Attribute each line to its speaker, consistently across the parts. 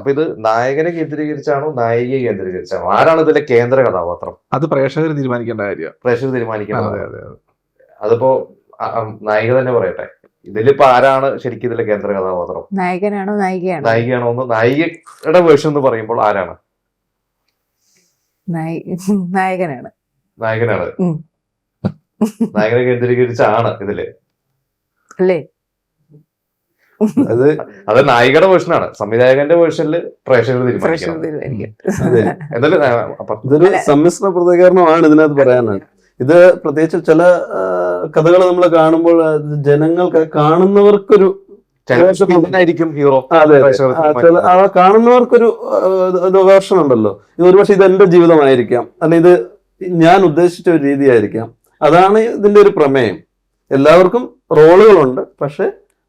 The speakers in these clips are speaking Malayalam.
Speaker 1: അപ്പൊ ഇത് നായകനെ കേന്ദ്രീകരിച്ചാണോ നായികയെ കേന്ദ്രീകരിച്ചാണോ? ആരാണ് ഇതിലെ കേന്ദ്ര കഥാപാത്രം?
Speaker 2: അത് പ്രേക്ഷകർ തീരുമാനിക്കേണ്ട കാര്യമാണ്.
Speaker 1: പ്രേക്ഷകർ തീരുമാനിക്കണം.
Speaker 2: അതെ അതെ അതെ.
Speaker 1: അതിപ്പോ നായിക തന്നെ പറയട്ടെ, ഇതിലിപ്പോ ആരാണ് ശരിക്കും ഇതിലെ കേന്ദ്ര കഥാപാത്രം?
Speaker 3: നായകനാണോ നായികയാണോ?
Speaker 1: നായികയാണോ എന്ന് നായികയുടെ വേർഷൻ എന്ന് പറയുമ്പോൾ ആരാണ്?
Speaker 3: നായകനാണ്.
Speaker 1: നായകനാണ്. നായകനെ കേന്ദ്രീകരിച്ചാണ് ഇതില്
Speaker 3: അല്ലേ?
Speaker 1: അത് നായികയുടെ വേർഷനാണ്. സംവിധായകന്റെ വേർഷനിൽ പ്രേക്ഷകർ തീരുമാനിക്കണം.
Speaker 4: ഇതൊരു സമ്മിശ്ര പ്രതികരണമാണ് ഇതിനകത്ത് പറയാനാണ്. ഇത് പ്രത്യേകിച്ച് ചില കഥകൾ നമ്മൾ കാണുമ്പോൾ ജനങ്ങൾക്ക് കാണുന്നവർക്കൊരു
Speaker 1: ഹീറോ,
Speaker 4: അതെ കാണുന്നവർക്കൊരു വേർഷൻ ഉണ്ടല്ലോ. ഇത് ഒരുപക്ഷെ ഇത് എന്റെ ജീവിതമായിരിക്കാം, അല്ലെങ്കിൽ ഇത് ഞാൻ ഉദ്ദേശിച്ച ഒരു രീതിയായിരിക്കാം. അതാണ് ഇതിന്റെ ഒരു പ്രമേയം. എല്ലാവർക്കും റോളുകളുണ്ട്, പക്ഷെ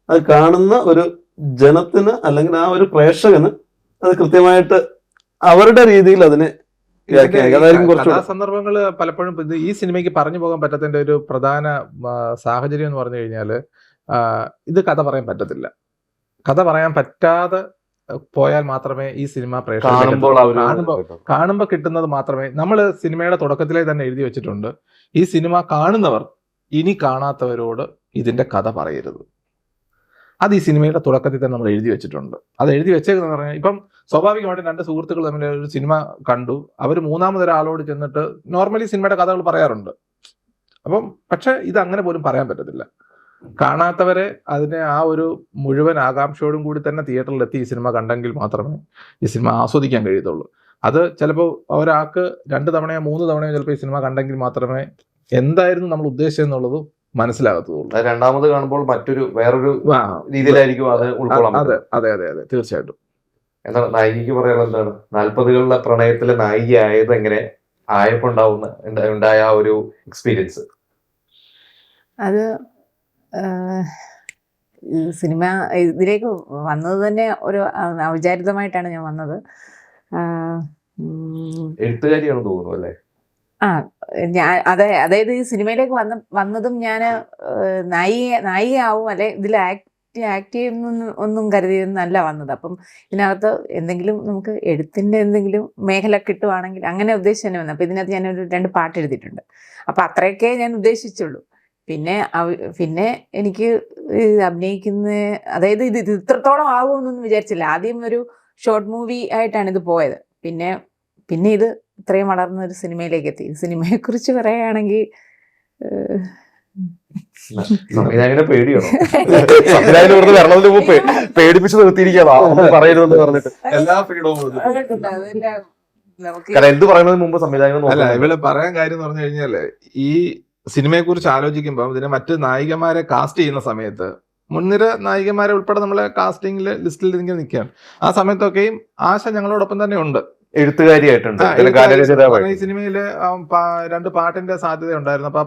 Speaker 4: അത് കാണുന്ന ഒരു ജനത്തിന് അല്ലെങ്കിൽ ആ ഒരു പ്രേക്ഷകന് അത് കൃത്യമായിട്ട് അവരുടെ രീതിയിൽ അതിനെ
Speaker 2: സന്ദർഭങ്ങള് പലപ്പോഴും ഈ സിനിമയ്ക്ക് പറഞ്ഞു പോകാൻ പറ്റാത്തതിന്റെ ഒരു പ്രധാന സാഹചര്യം എന്ന് പറഞ്ഞു കഴിഞ്ഞാല് ഇത് കഥ പറയാൻ പറ്റത്തില്ല. കഥ പറയാൻ പറ്റാതെ പോയാൽ മാത്രമേ ഈ സിനിമ കാണുമ്പോൾ കിട്ടുന്നത് മാത്രമേ. നമ്മൾ സിനിമയുടെ തുടക്കത്തിലേ തന്നെ എഴുതി വെച്ചിട്ടുണ്ട്, ഈ സിനിമ കാണുന്നവർ ഇനി കാണാത്തവരോട് ഇതിന്റെ കഥ പറയരുത്. അത് ഈ സിനിമയുടെ തുടക്കത്തിൽ തന്നെ നമ്മൾ എഴുതി വെച്ചിട്ടുണ്ട്. അത് എഴുതി വെച്ചേക്കെന്ന് പറഞ്ഞാൽ ഇപ്പം സ്വാഭാവികമായിട്ടും രണ്ട് സുഹൃത്തുക്കൾ തമ്മിൽ ഒരു സിനിമ കണ്ടു, അവർ മൂന്നാമതൊരാളോട് ചെന്നിട്ട് നോർമലി സിനിമയുടെ കഥകൾ പറയാറുണ്ട്. അപ്പം പക്ഷെ ഇത് അങ്ങനെ പോലും പറയാൻ പറ്റത്തില്ല. കാണാത്തവരെ അതിനെ ആ ഒരു മുഴുവൻ ആകാംക്ഷയോടും കൂടി തന്നെ തിയേറ്ററിലെത്തി ഈ സിനിമ കണ്ടെങ്കിൽ മാത്രമേ ഈ സിനിമ ആസ്വദിക്കാൻ കഴിയത്തുള്ളൂ. അത് ചിലപ്പോൾ ഒരാൾക്ക് 2 തവണയോ 3 തവണയോ ചിലപ്പോൾ ഈ സിനിമ കണ്ടെങ്കിൽ മാത്രമേ എന്തായിരുന്നു നമ്മൾ ഉദ്ദേശിച്ചെന്നുള്ളത് മനസ്സിലാകത്തുള്ളൂ.
Speaker 1: രണ്ടാമത് കാണുമ്പോൾ വേറൊരു രീതിയിലായിരിക്കും അത് ഉൾക്കൊള്ളാൻ.
Speaker 2: അതെ അതെ അതെ അതെ തീർച്ചയായിട്ടും.
Speaker 1: എന്താണ് നായികക്ക് പറയാനുള്ളത്? എന്താണ് 40കളിലെ പ്രണയത്തിലെ നായിക ആയത് എങ്ങനെ ആയപ്പോ ഉണ്ടായ ഒരു എക്സ്പീരിയൻസ്?
Speaker 3: അത് സിനിമ ഇതിലേക്ക് വന്നത് തന്നെ ഒരു അവിചാരിതമായിട്ടാണ് ഞാൻ വന്നത്.
Speaker 1: എഴുത്തുകാരിയാണെന്ന് തോന്നുന്നു അല്ലേ?
Speaker 3: അതായത് ഈ സിനിമയിലേക്ക് വന്നതും ഞാൻ നായികയാവും അല്ലെ ഇതിൽ ആക്ട് ചെയ്യുന്ന ഒന്നും കരുതിയെന്നല്ല വന്നത്. അപ്പം ഇതിനകത്ത് എന്തെങ്കിലും നമുക്ക് എഴുത്തിന്റെ എന്തെങ്കിലും മേഖല കിട്ടുവാണെങ്കിൽ അങ്ങനെ ഉദ്ദേശിച്ച് തന്നെ വന്നത്. അപ്പം ഇതിനകത്ത് ഞാനൊരു 2 പാട്ട് എഴുതിയിട്ടുണ്ട്. അപ്പം അത്രയൊക്കെ ഞാൻ ഉദ്ദേശിച്ചുള്ളൂ. പിന്നെ എനിക്ക് അഭിനയിക്കുന്ന അതായത് ഇത് ഇത്രത്തോളം ആകുമെന്നൊന്നും വിചാരിച്ചില്ല. ആദ്യം ഒരു ഷോർട്ട് മൂവി ആയിട്ടാണ് ഇത് പോയത്. പിന്നെ ഇത് ഇത്രയും വളർന്ന ഒരു സിനിമയിലേക്ക് എത്തി. സിനിമയെ കുറിച്ച് പറയുകയാണെങ്കിൽ
Speaker 1: സംവിധായകനെ പേടിയാണോ? സംവിധായകൻ വരണതിന് മുമ്പ് പേടിപ്പിച്ച് നിർത്തിയിരിക്കാതെ പറയരുതെന്ന് പറഞ്ഞിട്ട് എല്ലാ ഫ്രീഡവും എന്ത് പറയുന്നതിന് മുമ്പ് സംവിധായകൻ
Speaker 2: അല്ല. ഇവിടെ പറയാൻ കാര്യം എന്ന് പറഞ്ഞു കഴിഞ്ഞാല് ഈ സിനിമയെ കുറിച്ച് ആലോചിക്കുമ്പോൾ ഇതിനെ മറ്റ് നായികമാരെ കാസ്റ്റ് ചെയ്യുന്ന സമയത്ത് മുൻനിര നായികമാരെ ഉൾപ്പെടെ നമ്മളെ കാസ്റ്റിംഗ് ലിസ്റ്റിൽ ഇങ്ങനെ നിൽക്കുകയാണ്. ആ സമയത്തൊക്കെയും ആശ ഞങ്ങളോടൊപ്പം തന്നെ ഉണ്ട്,
Speaker 1: എഴുത്തുകാരിയായിട്ടുണ്ട്.
Speaker 2: ഈ സിനിമയില് 2 പാട്ടിന്റെ സാധ്യത ഉണ്ടായിരുന്നു. അപ്പൊ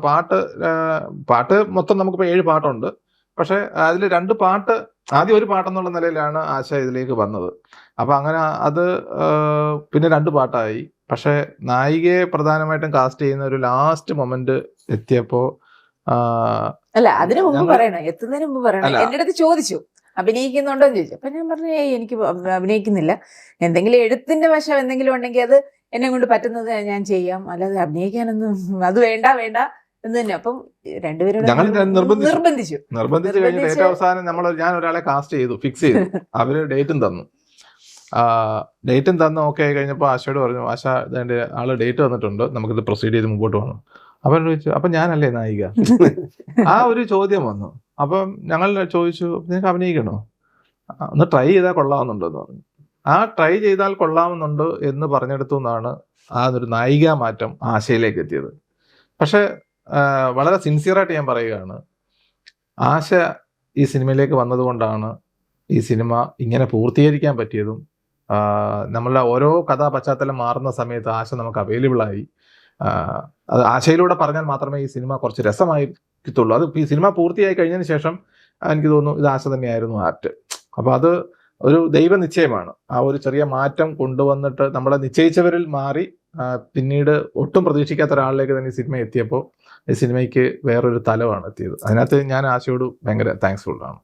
Speaker 2: പാട്ട് മൊത്തം നമുക്കിപ്പോ 7 പാട്ടുണ്ട്. പക്ഷെ അതിൽ 2 പാട്ട്, ആദ്യം ഒരു പാട്ടെന്നുള്ള നിലയിലാണ് ആശ ഇതിലേക്ക് വന്നത്. അപ്പൊ അങ്ങനെ അത് പിന്നെ 2 പാട്ടായി. പക്ഷെ നായികയെ പ്രധാനമായിട്ടും കാസ്റ്റ് ചെയ്യുന്ന ഒരു ലാസ്റ്റ് മൊമെന്റ് എത്തിയപ്പോ
Speaker 3: അല്ല, അതിനു മുമ്പ് പറയണം, എത്തുന്നതിന് മുമ്പ് പറയണം. എന്റെ അടുത്ത് ചോദിച്ചു അഭിനയിക്കുന്നുണ്ടോ എന്ന് ചോദിച്ചു. അപ്പൊ ഞാൻ പറഞ്ഞു എനിക്ക് അഭിനയിക്കുന്നില്ല, എന്തെങ്കിലും എഴുത്തിന്റെ വശം എന്തെങ്കിലും ഉണ്ടെങ്കിൽ അത് എന്നെ കൊണ്ട് പറ്റുന്നത് ഞാൻ ചെയ്യാം, അല്ലാതെ അഭിനയിക്കാനൊന്നും അത് വേണ്ട എന്ന് തന്നെ. അപ്പം രണ്ടുപേരും നിർബന്ധിച്ചു
Speaker 2: കഴിഞ്ഞിട്ട് ഏറ്റവും അവസാനം ഞാൻ ഒരാളെ കാസ്റ്റ് ചെയ്തു, ഫിക്സ് ചെയ്തു. അവര് ഡേറ്റും തന്നു ഓക്കെ ആയി കഴിഞ്ഞപ്പോൾ ആശയോട് പറഞ്ഞു, ആശ ഇതിന്റെ ആള് ഡേറ്റ് വന്നിട്ടുണ്ട്, നമുക്കിത് പ്രൊസീഡ് ചെയ്ത് മുമ്പോട്ട് പോകണം. അപ്പം ചോദിച്ചു, അപ്പൊ ഞാനല്ലേ നായിക? ആ ഒരു ചോദ്യം വന്നു. അപ്പം ഞങ്ങൾ ചോദിച്ചു, നിങ്ങൾക്ക് അഭിനയിക്കണോ, ഒന്ന് ട്രൈ ചെയ്താൽ കൊള്ളാവുന്നുണ്ടോ എന്ന് പറഞ്ഞു. ആ ട്രൈ ചെയ്താൽ കൊള്ളാവുന്നുണ്ട് എന്ന് പറഞ്ഞെടുത്തു നിന്നാണ് ആ ഒരു നായികാ മാറ്റം ആശയിലേക്ക് എത്തിയത്. പക്ഷെ വളരെ സിൻസിയറായിട്ട് ഞാൻ പറയുകയാണ്, ആശ ഈ സിനിമയിലേക്ക് വന്നതുകൊണ്ടാണ് ഈ സിനിമ ഇങ്ങനെ പൂർത്തീകരിക്കാൻ പറ്റിയതും. നമ്മളുടെ ഓരോ കഥാ പശ്ചാത്തലം മാറുന്ന സമയത്ത് ആശ നമുക്ക് അവൈലബിളായി. അത് ആശയിലൂടെ പറഞ്ഞാൽ മാത്രമേ ഈ സിനിമ കുറച്ച് രസമായിരിക്കത്തുള്ളൂ. അത് ഈ സിനിമ പൂർത്തിയായി കഴിഞ്ഞതിന് ശേഷം എനിക്ക് തോന്നുന്നു ഇത് ആശ തന്നെയായിരുന്നു ആർട്ട്. അപ്പോൾ അത് ഒരു ദൈവ നിശ്ചയമാണ്. ആ ഒരു ചെറിയ മാറ്റം കൊണ്ടുവന്നിട്ട് നമ്മളെ നിശ്ചയിച്ചവരിൽ മാറി പിന്നീട് ഒട്ടും പ്രതീക്ഷിക്കാത്ത ഒരാളിലേക്ക് തന്നെ ഈ സിനിമ എത്തിയപ്പോൾ ഈ സിനിമയ്ക്ക് വേറൊരു തലമാണ് എത്തിയത്. അതിനകത്ത് ഞാൻ ആശയോട് ഭയങ്കര താങ്ക്സ്ഫുൾ ആണ്.